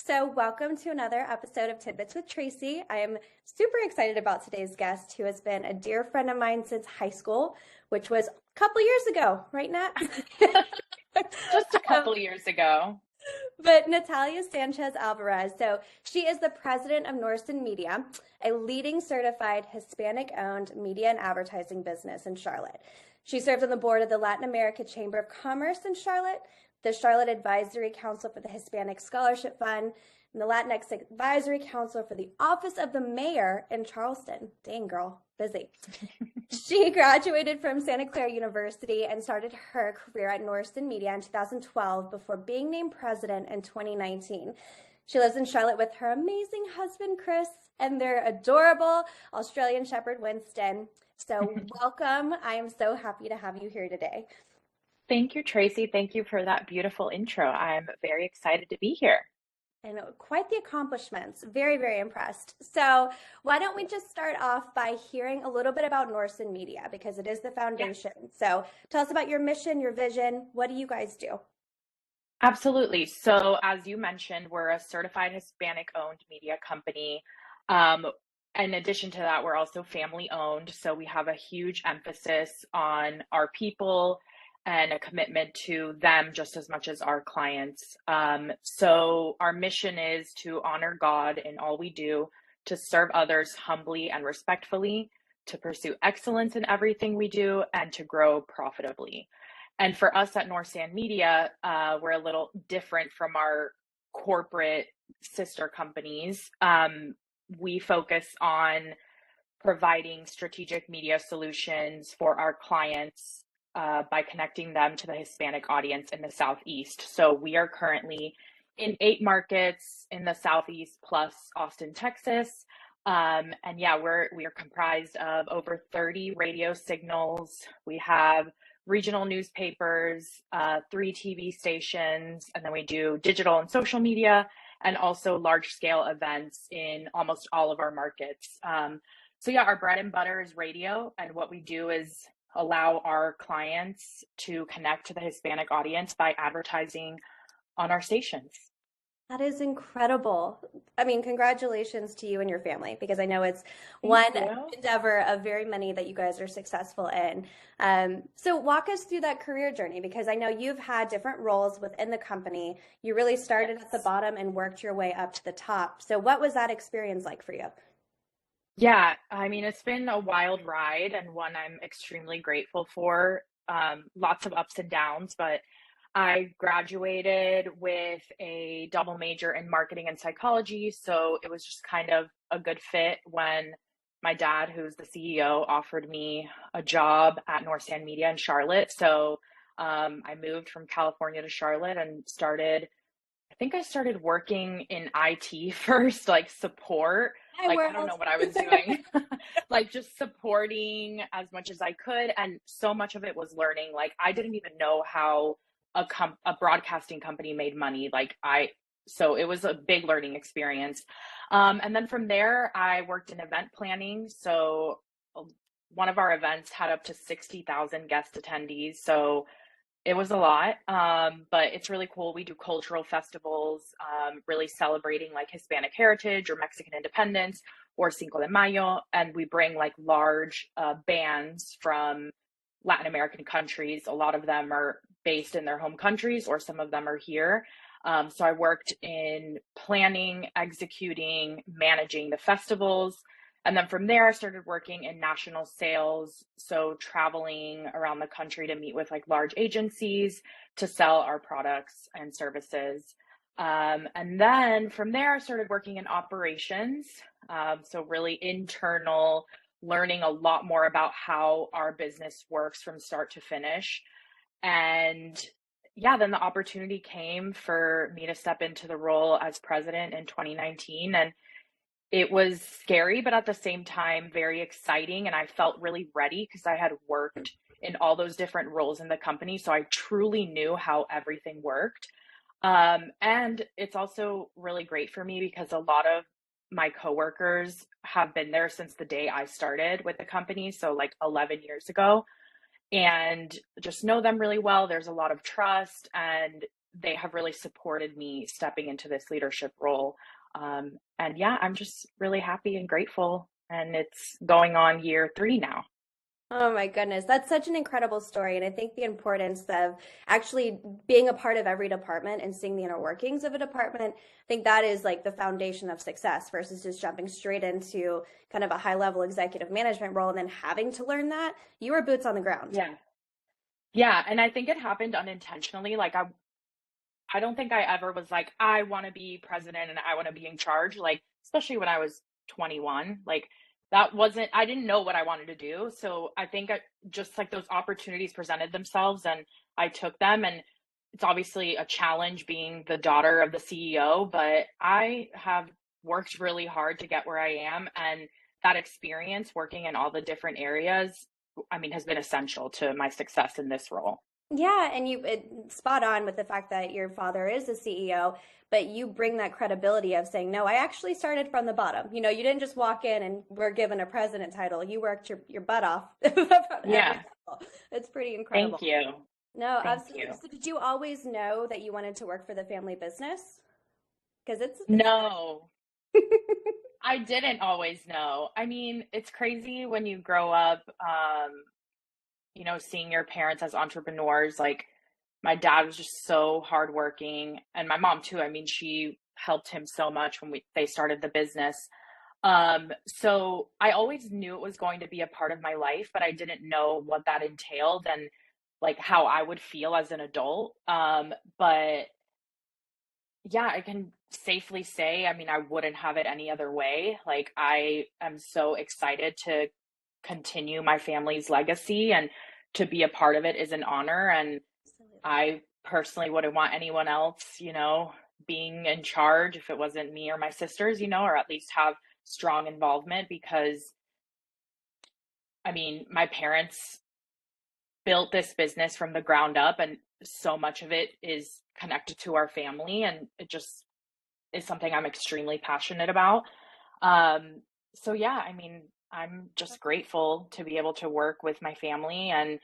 So, welcome to another episode of Tidbits with Tracy. I am super excited about today's guest, who has been a dear friend of mine since high school, which was a couple years ago, right, Nat? Just a Um, couple years ago. but Natalia Sanchez Alvarez. So, she is the president of Norsan Media, a leading certified Hispanic owned media and advertising business in Charlotte. She serves on the board of the Latin America Chamber of Commerce in Charlotte, the Charlotte Advisory Council for the Hispanic Scholarship Fund, and the Latinx Advisory Council for the Office of the Mayor in Charleston. Dang, girl, busy. She graduated from Santa Clara University and started her career at Norsan Media in 2012 before being named president in 2019. She lives in Charlotte with her amazing husband, Chris, and their adorable Australian Shepherd, Winston. So, welcome. I am so happy to have you here today. Thank you, Tracy. Thank you for that beautiful intro. I'm very excited to be here. And quite the accomplishments. Very, very impressed. So, why don't we just start off by hearing a little bit about Norsan Media, because it is the foundation. So, tell us about your mission, your vision. What do you guys do? Absolutely. So, as you mentioned, we're a certified Hispanic owned media company. Um, in addition to that, we're also family owned. So, we have a huge emphasis on our people and a commitment to them just as much as our clients. So our mission is to honor God in all we do, to serve others humbly and respectfully, to pursue excellence in everything we do, and to grow profitably. And for us at Norsan Media, we're a little different from our corporate sister companies. We focus on providing strategic media solutions for our clients by connecting them to the Hispanic audience in the Southeast. So we are currently in 8 markets in the Southeast plus Austin, Texas. And yeah, we are comprised of over 30 radio signals. We have regional newspapers, 3 TV stations, and then we do digital and social media, and also large scale events in almost all of our markets. So yeah, our bread and butter is radio, and what we do is allow our clients to connect to the Hispanic audience by advertising on our stations. That is incredible. I mean, congratulations to you and your family, because I know it's Thank one you. endeavor of very many that you guys are successful in. So walk us through that career journey, because I know you've had different roles within the company. You really started at the Yes. bottom and worked your way up to the top. So what was that experience like for you? Yeah, I mean, it's been a wild ride and one I'm extremely grateful for. Lots of ups and downs, but I graduated with a double major in marketing and psychology. So it was just kind of a good fit when my dad, who's the CEO, offered me a job at Norsan Media in Charlotte. So I moved from California to Charlotte and I think I started working in IT first, like support. Hi, Like, I don't world. know what I was doing, like just supporting as much as I could. And so much of it was learning. Like, I didn't even know how a broadcasting company made money. So it was a big learning experience. And then from there, I worked in event planning. So one of our events had up to 60,000 guest attendees. So it was a lot, but it's really cool. We do cultural festivals, really celebrating like Hispanic heritage or Mexican independence or Cinco de Mayo. And we bring like large bands from Latin American countries. A lot of them are based in their home countries, or some of them are here. So I worked in planning, executing, managing the festivals. And then from there, I started working in national sales. So traveling around the country to meet with like large agencies to sell our products and services. And then from there, I started working in operations. So really internal, learning a lot more about how our business works from start to finish. And yeah, then the opportunity came for me to step into the role as president in 2019. And it was scary, but at the same time, very exciting. And I felt really ready because I had worked in all those different roles in the company. So I truly knew how everything worked. And it's also really great for me because a lot of my coworkers have been there since the day I started with the company. So like 11 years ago, and just know them really well. There's a lot of trust, and they have really supported me stepping into this leadership role. And yeah, I'm just really happy and grateful. And it's going on year 3 now. Oh my goodness, that's such an incredible story. And I think the importance of actually being a part of every department and seeing the inner workings of a department, I think that is like the foundation of success versus just jumping straight into kind of a high level executive management role and then having to learn that. You were boots on the ground. Yeah. Yeah. And I think it happened unintentionally. Like I don't think I ever was like, I want to be president and I want to be in charge. Like, especially when I was 21, like that wasn't, I didn't know what I wanted to do. So I think just like those opportunities presented themselves and I took them. And it's obviously a challenge being the daughter of the CEO, but I have worked really hard to get where I am. And that experience working in all the different areas, I mean, has been essential to my success in this role. Yeah, and spot on with the fact that your father is the CEO, but you bring that credibility of saying, no, I actually started from the bottom. You know, you didn't just walk in and were given a president title. You worked your butt off from every Yeah. level. It's pretty incredible. Thank you. No, Thank absolutely. you. So did you always know that you wanted to work for the family business? Because it's No, I didn't always know. I mean, it's crazy when you grow up, seeing your parents as entrepreneurs. Like my dad was just so hardworking, and my mom too. I mean, she helped him so much when they started the business. So I always knew it was going to be a part of my life, but I didn't know what that entailed and like how I would feel as an adult. But yeah, I can safely say, I mean, I wouldn't have it any other way. Like, I am so excited to continue my family's legacy, and to be a part of it is an honor. And I personally wouldn't want anyone else, being in charge if it wasn't me or my sisters, or at least have strong involvement because, I mean, my parents built this business from the ground up, and so much of it is connected to our family, and it just is something I'm extremely passionate about. So yeah, I mean, I'm just grateful to be able to work with my family. And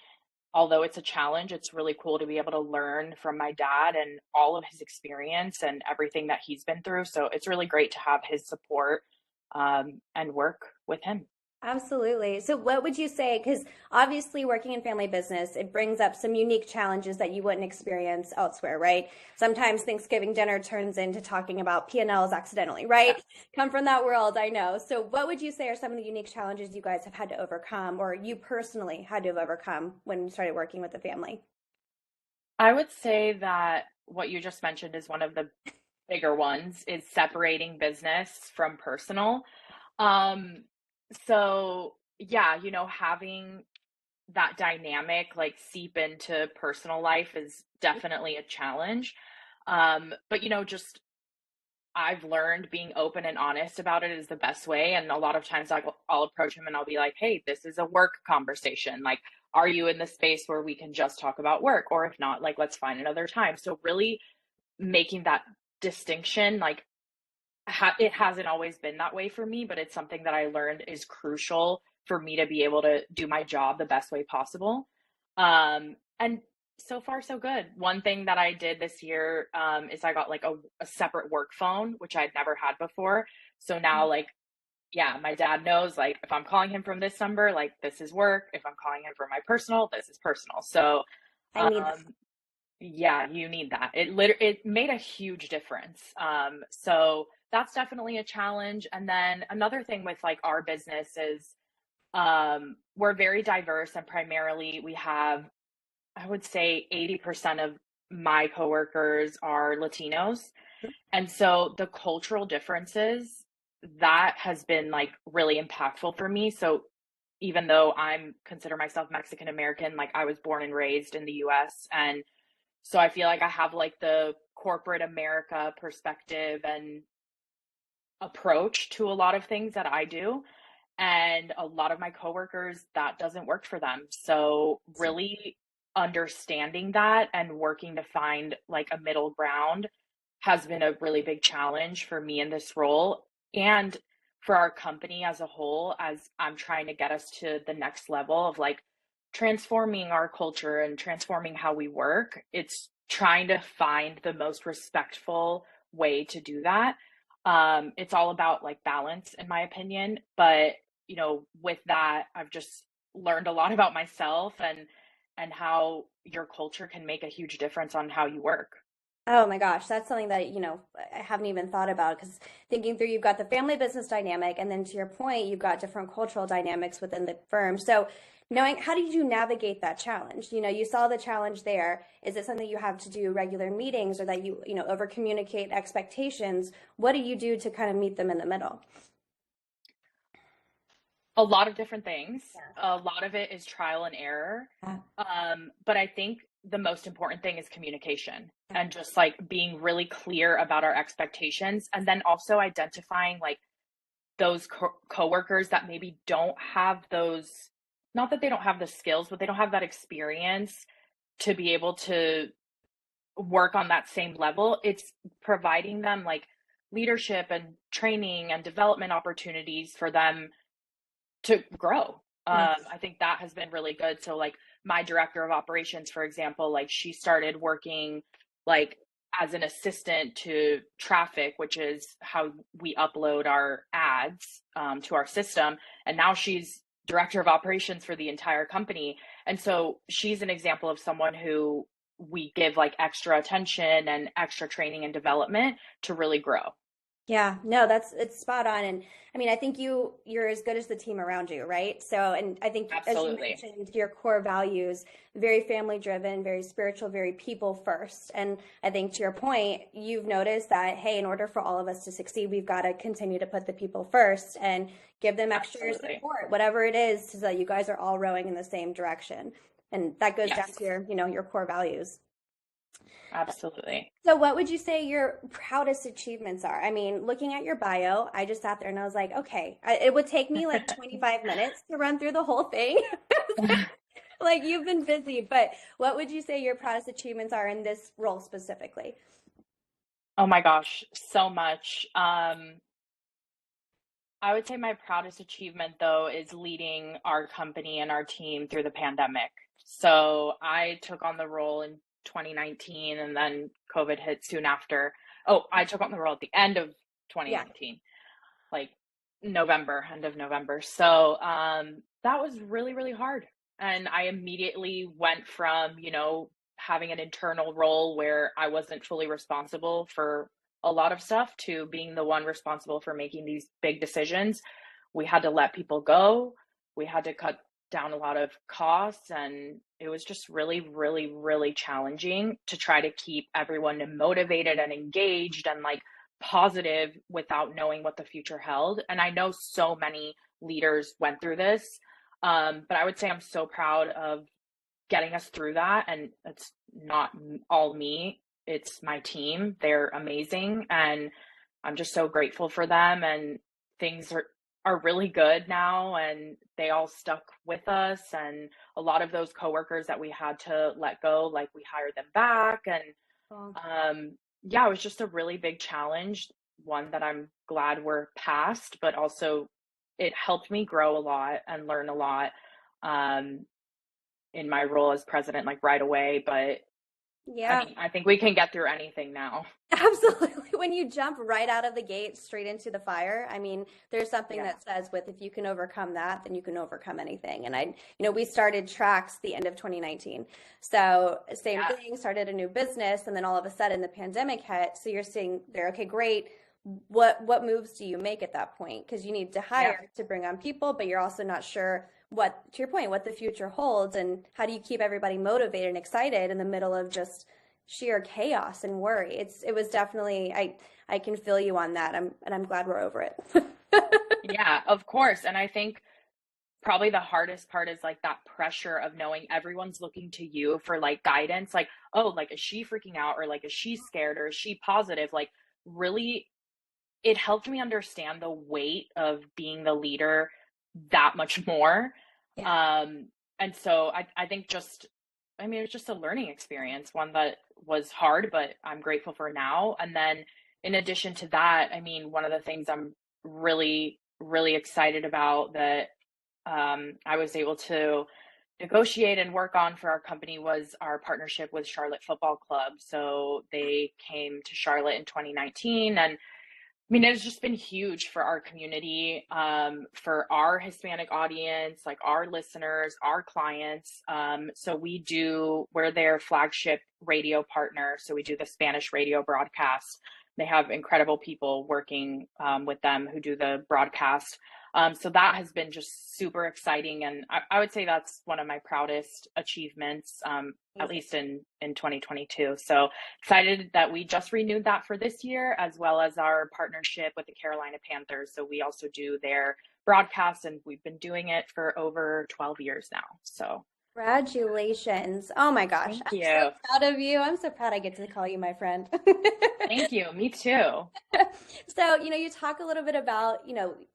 although it's a challenge, it's really cool to be able to learn from my dad and all of his experience and everything that he's been through. So it's really great to have his support, and work with him. Absolutely. So what would you say, because obviously working in family business, it brings up some unique challenges that you wouldn't experience elsewhere, right? Sometimes Thanksgiving dinner turns into talking about P&Ls accidentally, right? Yeah. Come from that world, I know. So what would you say are some of the unique challenges you guys have had to overcome, or you personally had to have overcome when you started working with the family? I would say that what you just mentioned is one of the bigger ones is separating business from personal. Um, so yeah, having that dynamic like seep into personal life is definitely a challenge. But just I've learned being open and honest about it is the best way. And a lot of times I'll approach him and I'll be like, hey, this is a work conversation. Like, are you in the space where we can just talk about work? Or if not, like, let's find another time. So really making that distinction, like, it hasn't always been that way for me, but it's something that I learned is crucial for me to be able to do my job the best way possible. And so far, so good. One thing that I did this year, is I got like a separate work phone, which I'd never had before. So now, like, yeah, my dad knows, like, if I'm calling him from this number, like, this is work. If I'm calling him from my personal, this is personal. So, I need that. um, yeah, you need that. It made a huge difference. So that's definitely a challenge. And then another thing with like our business is, we're very diverse, and primarily we have, I would say 80% of my coworkers are Latinos. And so the cultural differences, that has been like really impactful for me. So even though I'm consider myself Mexican American, like I was born and raised in the US, and so I feel like I have like the corporate America perspective and approach to a lot of things that I do. And a lot of my coworkers, that doesn't work for them. So really understanding that and working to find like a middle ground has been a really big challenge for me in this role, and for our company as a whole, as I'm trying to get us to the next level of like transforming our culture and transforming how we work. It's trying to find the most respectful way to do that. It's all about like balance, in my opinion. But, with that, I've just learned a lot about myself and how your culture can make a huge difference on how you work. Oh my gosh, that's something that, I haven't even thought about because thinking through, you've got the family business dynamic, and then to your point, you've got different cultural dynamics within the firm. So, knowing how did you navigate that challenge? You saw the challenge there. Is it something you have to do regular meetings, or that over communicate expectations? What do you do to kind of meet them in the middle? A lot of different things. Yeah. A lot of it is trial and error. Yeah. But I think the most important thing is communication and just like being really clear about our expectations, and then also identifying like those coworkers that maybe don't have those, not that they don't have the skills, but they don't have that experience to be able to work on that same level. It's providing them like leadership and training and development opportunities for them to grow. Yes. I think that has been really good. So like my director of operations, for example, like she started working like as an assistant to traffic, which is how we upload our ads to our system. And now she's director of operations for the entire company. And so she's an example of someone who we give like extra attention and extra training and development to really grow. Yeah, no, it's spot on. And I mean, I think you're as good as the team around you, right? So, and I think as you Absolutely. mentioned, your core values, very family driven, very spiritual, very people first. And I think to your point, you've noticed that, hey, in order for all of us to succeed, we've got to continue to put the people first and give them extra Absolutely. support, whatever it is, so that you guys are all rowing in the same direction. And that goes down Yes, to your core values. absolutely. So, what would you say your proudest achievements are? I mean, looking at your bio, I just sat there and I was like, okay, it would take me like 25 minutes to run through the whole thing. Like, you've been busy, but what would you say your proudest achievements are in this role specifically? Oh my gosh, so much. I would say my proudest achievement, though, is leading our company and our team through the pandemic. So I took on the role in 2019, and then COVID hit soon after. Oh, I took on the role at the end of Yeah. 2019, like November, end of November. So that was really, really hard. And I immediately went from, having an internal role where I wasn't fully responsible for a lot of stuff to being the one responsible for making these big decisions. We had to let people go. We had to cut down a lot of costs. And it was just really, really, really challenging to try to keep everyone motivated and engaged and like positive without knowing what the future held. And I know so many leaders went through this. But I would say I'm so proud of getting us through that. And it's not all me, it's my team. They're amazing. And I'm just so grateful for them. And things are really good now. And they all stuck with us. And a lot of those coworkers that we had to let go, like we hired them back. And Well, yeah, it was just a really big challenge, one that I'm glad we're past, but also it helped me grow a lot and learn a lot um, in my role as president, like right away. But I yeah. mean, I think we can get through anything now. Absolutely. When you jump right out of the gate straight into the fire, I mean, there's something Yeah. that says with if you can overcome that, then you can overcome anything. And we started Tracks the end of 2019. So same Yeah. thing, started a new business, and then all of a sudden the pandemic hit. So you're seeing there, okay, great. What moves do you make at that point? Because you need to Yeah. hire to bring on people, but you're also not sure what, to your point, what the future holds, and how do you keep everybody motivated and excited in the middle of just sheer chaos and worry. It was definitely, I can feel you on that. I'm glad we're over it. Yeah, of course. And I think probably the hardest part is like that pressure of knowing everyone's looking to you for like guidance. Like, oh, like, is she freaking out? Or like, is she scared? Or is she positive? Like, really, it helped me understand the weight of being the leader that much more. Yeah. And so I think I mean, it was just a learning experience, one that was hard, but I'm grateful for now. And then in addition to that, I mean, one of the things I'm really, really excited about that I was able to negotiate and work on for our company was our partnership with Charlotte Football Club. So they came to Charlotte in 2019, and I mean, it's just been huge for our community, for our Hispanic audience, like our listeners, our clients. So we're their flagship radio partner. So we do the Spanish radio broadcast. They have incredible people working with them who do the broadcast. So that has been just super exciting. And I would say that's one of my proudest achievements, at least in 2022. So excited that we just renewed that for this year, as well as our partnership with the Carolina Panthers. So we also do their broadcast, and we've been doing it for over 12 years now. So congratulations. Oh my gosh. Thank you. I'm so proud of you. I'm so proud I get to call you my friend. Thank you. Me too. So, you talk a little bit about,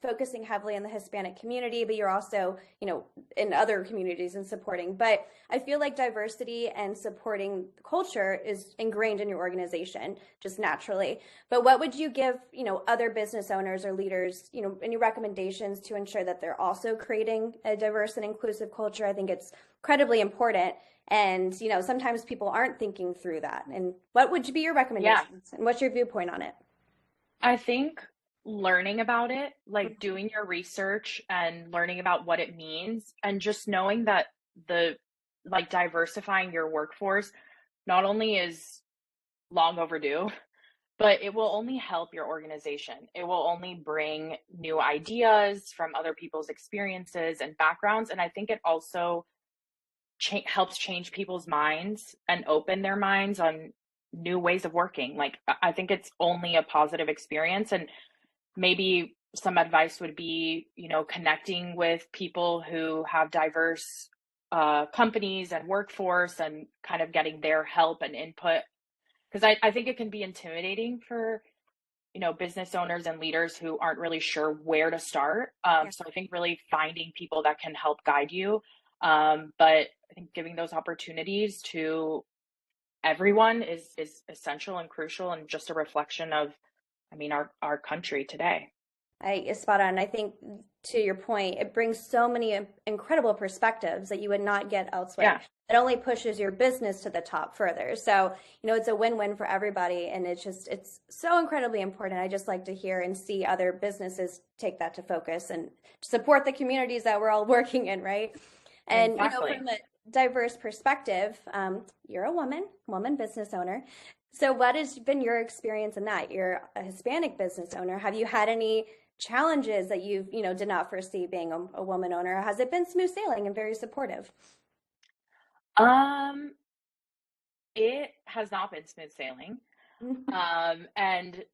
focusing heavily on the Hispanic community, but you're also, in other communities and supporting. But I feel like diversity and supporting culture is ingrained in your organization just naturally. But what would you give, other business owners or leaders, any recommendations to ensure that they're also creating a diverse and inclusive culture? I think it's incredibly important. And, sometimes people aren't thinking through that. And what would be your recommendations? And what's your viewpoint on it? I think learning about it, like doing your research and learning about what it means, and just knowing that diversifying your workforce not only is long overdue, but it will only help your organization. It will only bring new ideas from other people's experiences and backgrounds. And I think it also helps change people's minds and open their minds on new ways of working. Like, I think it's only a positive experience. And maybe some advice would be, connecting with people who have diverse companies and workforce, and kind of getting their help and input. Because I think it can be intimidating for, business owners and leaders who aren't really sure where to start. So I think really finding people that can help guide you. But I think giving those opportunities to everyone is essential and crucial, and just a reflection of, our country today. Spot on. I think, to your point, it brings so many incredible perspectives that you would not get elsewhere. Yeah. It only pushes your business to the top further. So, it's a win-win for everybody. And it's so incredibly important. I just like to hear and see other businesses take that to focus and support the communities that we're all working in, right? And, Exactly. From a diverse perspective, you're a woman business owner. So what has been your experience in that? You're a Hispanic business owner. Have you had any challenges that you did not foresee being a woman owner? Or has it been smooth sailing and very supportive? It has not been smooth sailing. And,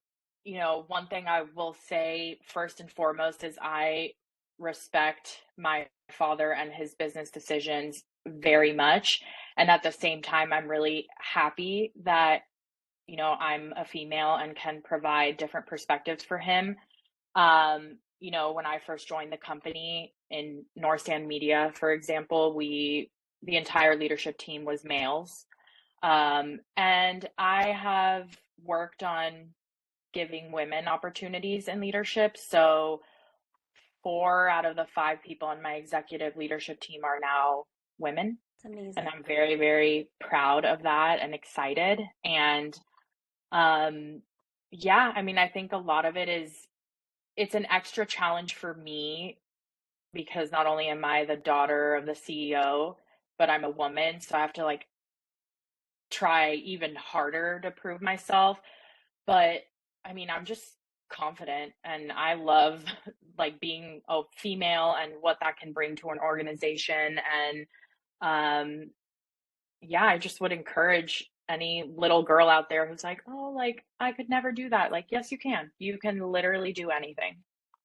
one thing I will say first and foremost is I respect my father and his business decisions very much. And at the same time, I'm really happy that, I'm a female and can provide different perspectives for him. When I first joined the company in Norsan Media, for example, the entire leadership team was males. And I have worked on giving women opportunities in leadership. So 4 out of the 5 people on my executive leadership team are now women. It's amazing. And I'm very, very proud of that and excited. And I think a lot of it's an extra challenge for me, because not only am I the daughter of the CEO, but I'm a woman. So I have to try even harder to prove myself. But I'm just confident, and I love being a female and what that can bring to an organization. And I just would encourage any little girl out there who's like, oh, I could never do that. Yes, you can. You can literally do anything.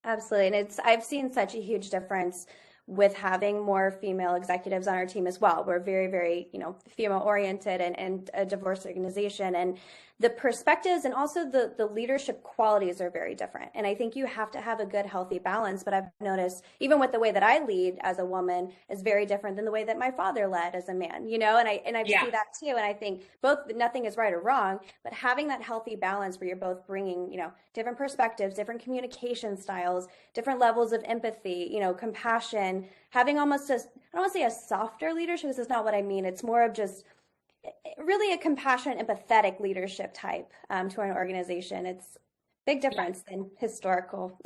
Absolutely. And I've seen such a huge difference with having more female executives on our team as well. We're very, very, female oriented and a diverse organization. And the perspectives and also the leadership qualities are very different. And I think you have to have a good, healthy balance. But I've noticed even with the way that I lead as a woman is very different than the way that my father led as a man, you know, and I Yeah. see that too. And I think both, nothing is right or wrong, but having that healthy balance where you're both bringing, you know, different perspectives, different communication styles, different levels of empathy, you know, compassion, having almost a, I don't want to say a softer leadership, this is not what I mean. It's more of just really a compassionate, empathetic leadership type to an organization. It's big difference than historical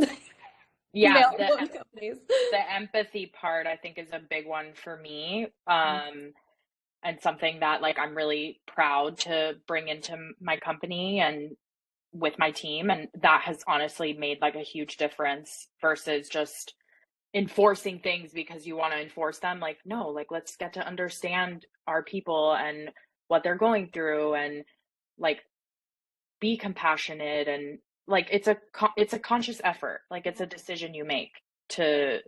Yeah, male-owned companies. the empathy part I think is a big one for me. And something that like I'm really proud to bring into my company and with my team, and that has honestly made like a huge difference versus just enforcing things because you want to enforce them. Like, no, like let's get to understand our people and what they're going through, and like be compassionate, and like it's a conscious effort. Like it's a decision you make to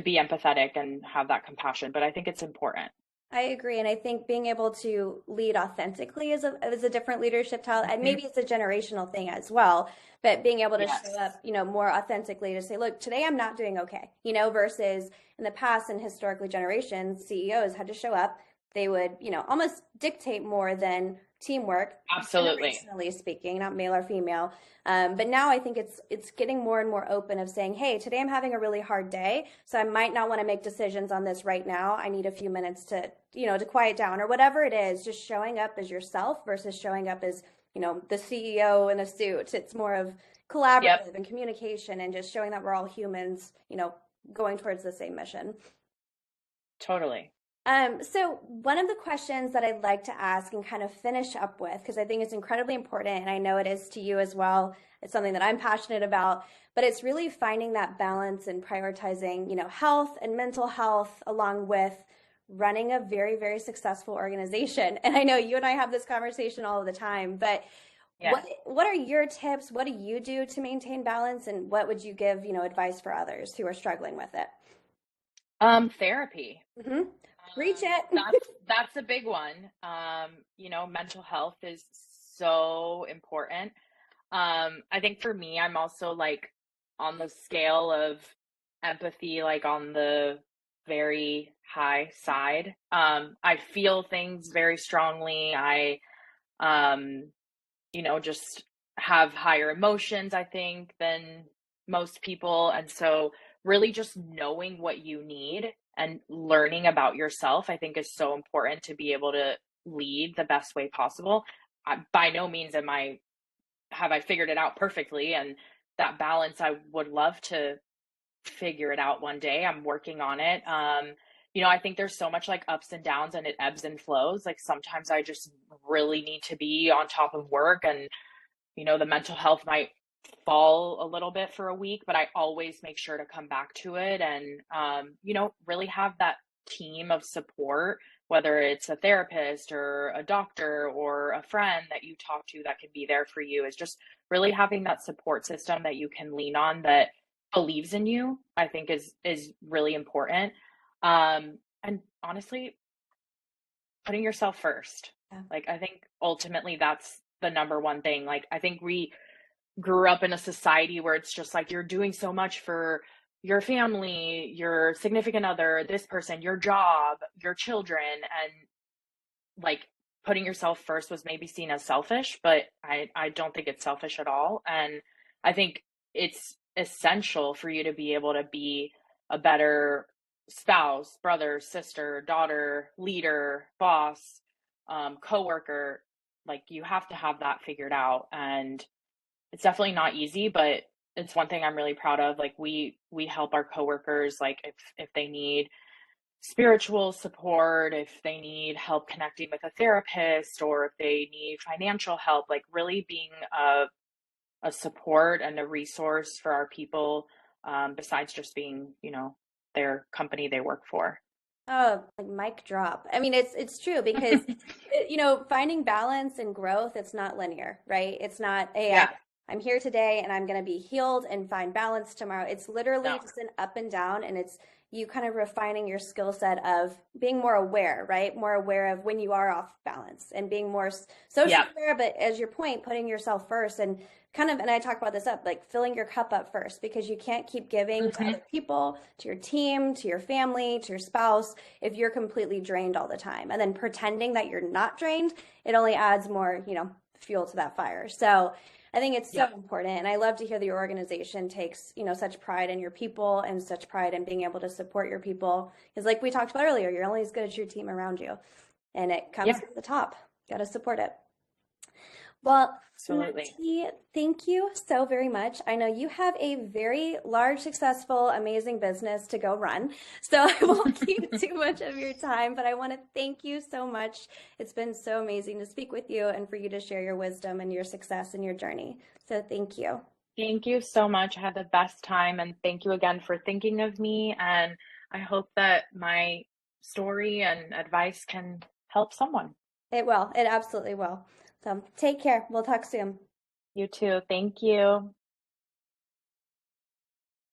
be empathetic and have that compassion, but I think it's important. I agree, and I think being able to lead authentically is a different leadership style, and Mhm. maybe it's a generational thing as well. But being able to show Yes. up, you know, more authentically to say, "Look, today I'm not doing okay," you know, versus in the past and historically generations, CEOs had to show up. They would, you know, almost dictate more than teamwork, Absolutely. generationally speaking, not male or female. But now I think it's getting more and more open of saying, hey, today I'm having a really hard day, so I might not want to make decisions on this right now. I need a few minutes to, you know, to quiet down or whatever it is. Just showing up as yourself versus showing up as, you know, the CEO in a suit. It's more of Yep. collaborative and communication and just showing that we're all humans, you know, going towards the same mission. Totally. So one of the questions that I'd like to ask and kind of finish up with, because I think it's incredibly important, and I know it is to you as well. It's something that I'm passionate about, but it's really finding that balance and prioritizing, you know, health and mental health along with running a very, very successful organization. And I know you and I have this conversation all of the time, but Yes. what are your tips? What do you do to maintain balance, and what would you give, you know, advice for others who are struggling with it? Therapy. Mm-hmm. Preach it. That's a big one. You know, mental health is so important. I think for me, I'm also like on the scale of empathy, like on the very high side. I feel things very strongly. Um, you know, just have higher emotions, I think, than most people. And so, really, just knowing what you need and learning about yourself, I think, is so important to be able to lead the best way possible. By no means am I have I figured it out perfectly, and that balance, I would love to figure it out one day. I'm working on it. You know, I think there's so much like ups and downs, and it ebbs and flows. Like sometimes I just really need to be on top of work, and you know, the mental health might fall a little bit for a week, but I always make sure to come back to it, and you know, really have that team of support, whether it's a therapist or a doctor or a friend that you talk to that can be there for you, is just really having that support system that you can lean on, that believes in you, I think is really important. And honestly, putting yourself first. Yeah. Like I think ultimately that's the number one thing. Like I think we grew up in a society where it's just like you're doing so much for your family, your significant other, this person, your job, your children, and like putting yourself first was maybe seen as selfish, but I don't think it's selfish at all. And I think it's essential for you to be able to be a better spouse, brother, sister, daughter, leader, boss, coworker. Like you have to have that figured out. And it's definitely not easy, but it's one thing I'm really proud of. Like we help our coworkers, like if they need spiritual support, if they need help connecting with a therapist, or if they need financial help, like really being a support and a resource for our people, besides just being, you know, their company they work for. Oh, like mic drop. I mean, it's true because you know, finding balance and growth, it's not linear, right? It's not, hey, Yeah. I'm here today and I'm going to be healed and find balance tomorrow. It's literally No. just an up and down, and it's you kind of refining your skill set of being more aware, right? More aware of when you are off balance and being more socially Yeah. aware, but as your point, putting yourself first and kind of, and I talk about this up, like filling your cup up first, because you can't keep giving to other people, to your team, to your family, to your spouse, if you're completely drained all the time. And then pretending that you're not drained, it only adds more, fuel to that fire. So I think it's so important. And I love to hear that your organization takes, such pride in your people and such pride in being able to support your people. Because like we talked about earlier, you're only as good as your team around you. And it comes from the top. Got to support it. Well, Absolutely. Natalie, thank you so very much. I know you have a very large, successful, amazing business to go run, so I won't keep too much of your time, but I want to thank you so much. It's been so amazing to speak with you and for you to share your wisdom and your success and your journey. So thank you. Thank you so much. I had the best time, and thank you again for thinking of me. And I hope that my story and advice can help someone. It will. It absolutely will. So take care. We'll talk soon. You too. Thank you.